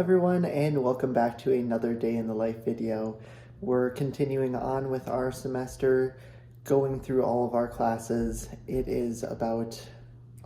everyone, and welcome back to another day in the life video. We're continuing on with our semester, going through all of our classes. It is about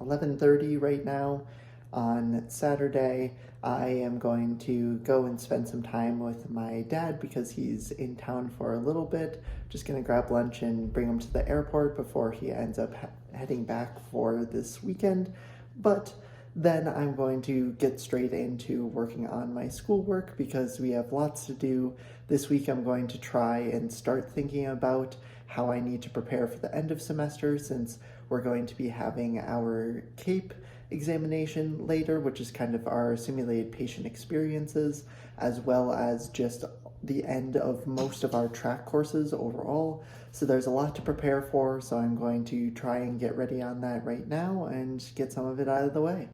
11:30 right now on Saturday. I am going to go and spend some time with my dad because he's in town for a little bit. Just gonna grab lunch and bring him to the airport before he ends up heading back for this weekend. But then I'm going to get straight into working on my schoolwork because we have lots to do. This week I'm going to try and start thinking about how I need to prepare for the end of semester, since we're going to be having our CAPE examination later, which is kind of our simulated patient experiences, as well as just the end of most of our track courses overall. So there's a lot to prepare for, so I'm going to try and get ready on that right now and get some of it out of the way.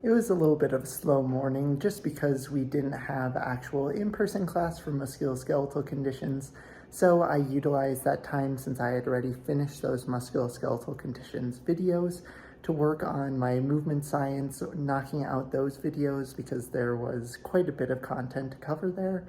It was a little bit of a slow morning just because we didn't have actual in-person class for musculoskeletal conditions, so I utilized that time, since I had already finished those musculoskeletal conditions videos, to work on my movement science, knocking out those videos because there was quite a bit of content to cover there.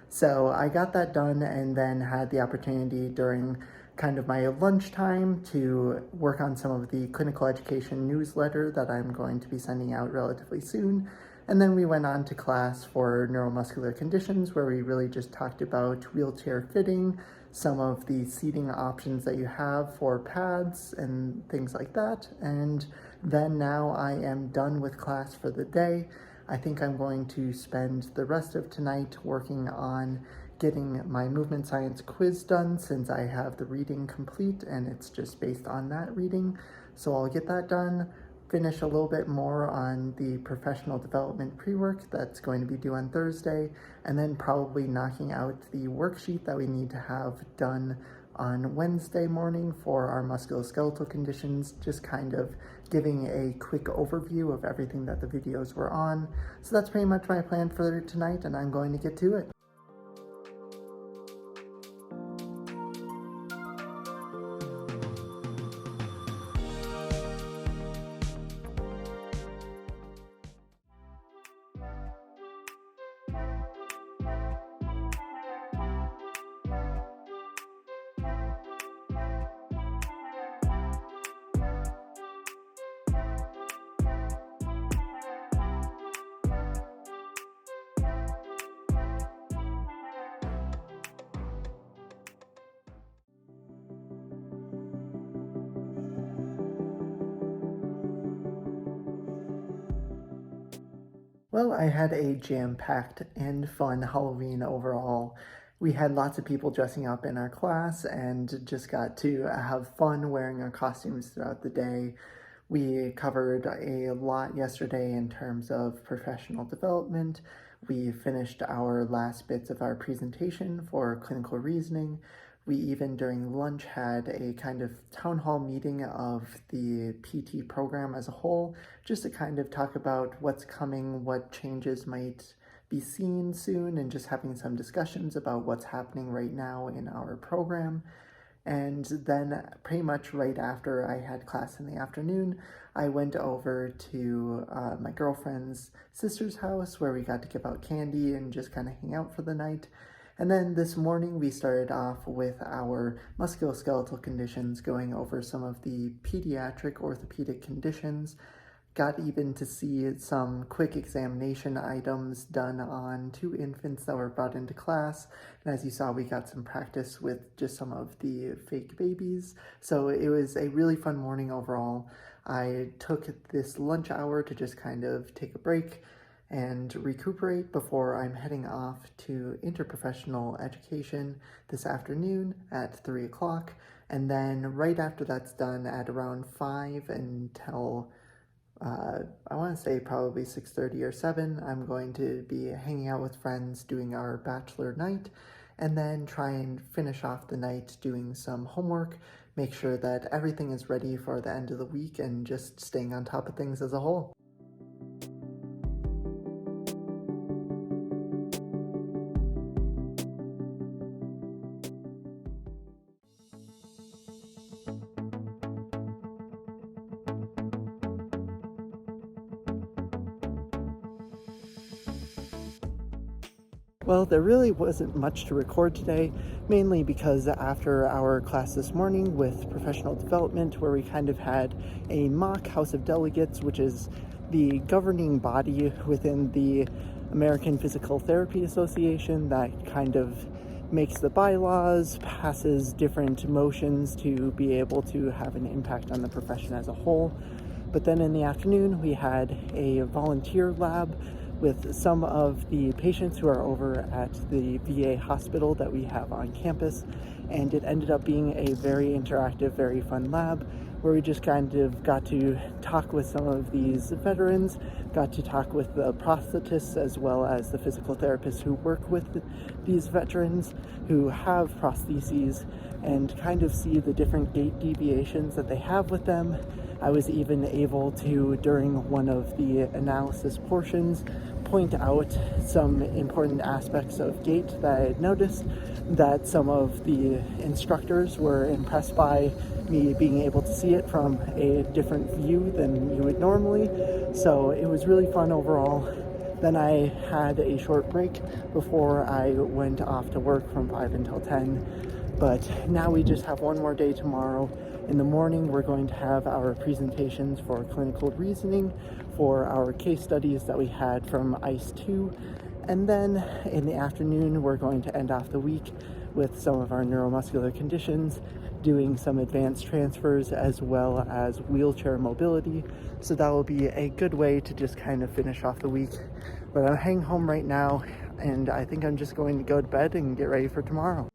So I got that done and then had the opportunity during kind of my lunchtime to work on some of the clinical education newsletter that I'm going to be sending out relatively soon. And then we went on to class for neuromuscular conditions, where we really just talked about wheelchair fitting, some of the seating options that you have for pads and things like that. And then now I am done with class for the day. I think I'm going to spend the rest of tonight working on getting my movement science quiz done, since I have the reading complete and it's just based on that reading. So I'll get that done, finish a little bit more on the professional development pre-work that's going to be due on Thursday, and then probably knocking out the worksheet that we need to have done on Wednesday morning for our musculoskeletal conditions, just kind of giving a quick overview of everything that the videos were on. So that's pretty much my plan for tonight, and I'm going to get to it. Well, I had a jam-packed and fun Halloween overall. We had lots of people dressing up in our class and just got to have fun wearing our costumes throughout the day. We covered a lot yesterday in terms of professional development. We finished our last bits of our presentation for clinical reasoning. We even during lunch had a kind of town hall meeting of the PT program as a whole, just to kind of talk about what's coming, what changes might be seen soon, and just having some discussions about what's happening right now in our program. And then pretty much right after I had class in the afternoon, I went over to my girlfriend's sister's house, where we got to give out candy and just kind of hang out for the night. And then this morning we started off with our musculoskeletal conditions, going over some of the pediatric orthopedic conditions. Got even to see some quick examination items done on 2 infants that were brought into class. And as you saw, we got some practice with just some of the fake babies. So it was a really fun morning overall. I took this lunch hour to just kind of take a break and recuperate before I'm heading off to interprofessional education this afternoon at 3 o'clock. And then right after that's done at around 5 until I want to say probably 6:30 or 7, I'm going to be hanging out with friends doing our bachelor night, and then try and finish off the night doing some homework, make sure that everything is ready for the end of the week, and just staying on top of things as a whole. Well, there really wasn't much to record today, mainly because after our class this morning with professional development, where we kind of had a mock House of Delegates, which is the governing body within the American Physical Therapy Association that kind of makes the bylaws, passes different motions to be able to have an impact on the profession as a whole. But then in the afternoon, we had a volunteer lab with some of the patients who are over at the VA hospital that we have on campus. And it ended up being a very interactive, very fun lab where we just kind of got to talk with some of these veterans, got to talk with the prosthetists as well as the physical therapists who work with these veterans who have prostheses, and kind of see the different gait deviations that they have with them. I was even able to, during one of the analysis portions, point out some important aspects of gait that I had noticed that some of the instructors were impressed by, me being able to see it from a different view than you would normally. So it was really fun overall. Then I had a short break before I went off to work from 5 until 10. But now we just have one more day tomorrow. In the morning, we're going to have our presentations for clinical reasoning for our case studies that we had from ICE 2. And then in the afternoon, we're going to end off the week with some of our neuromuscular conditions, doing some advanced transfers as well as wheelchair mobility. So that will be a good way to just kind of finish off the week. But I'm heading home right now, and I think I'm just going to go to bed and get ready for tomorrow.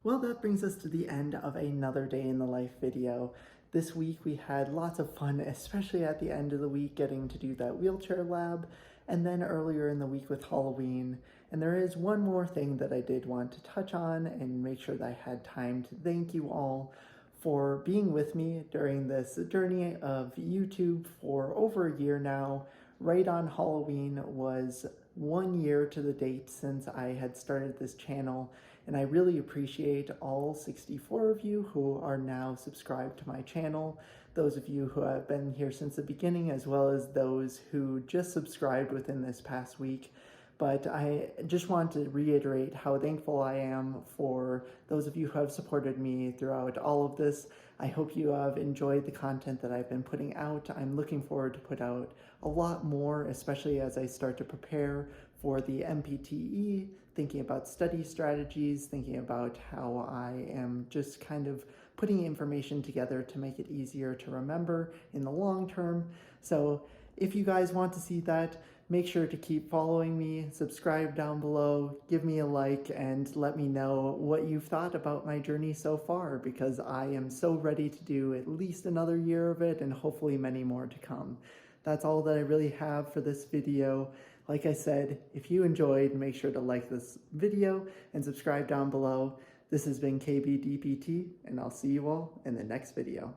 Well, that brings us to the end of another day in the life video. This week we had lots of fun, especially at the end of the week, getting to do that wheelchair lab, and then earlier in the week with Halloween. And there is one more thing that I did want to touch on and make sure that I had time to thank you all for being with me during this journey of YouTube for over a year now. Right on Halloween was 1 year to the date since I had started this channel, and I really appreciate all 64 of you who are now subscribed to my channel, those of you who have been here since the beginning, as well as those who just subscribed within this past week. But I just want to reiterate how thankful I am for those of you who have supported me throughout all of this. I hope you have enjoyed the content that I've been putting out. I'm looking forward to put out a lot more, especially as I start to prepare for the MPTE, thinking about study strategies, thinking about how I am just kind of putting information together to make it easier to remember in the long term. So if you guys want to see that, Make sure to keep following me, subscribe down below, give me a like, and let me know what you've thought about my journey so far, because I am so ready to do at least another year of it and hopefully many more to come. That's all that I really have for this video. Like I said, if you enjoyed, make sure to like this video and subscribe down below. This has been KBDPT, and I'll see you all in the next video.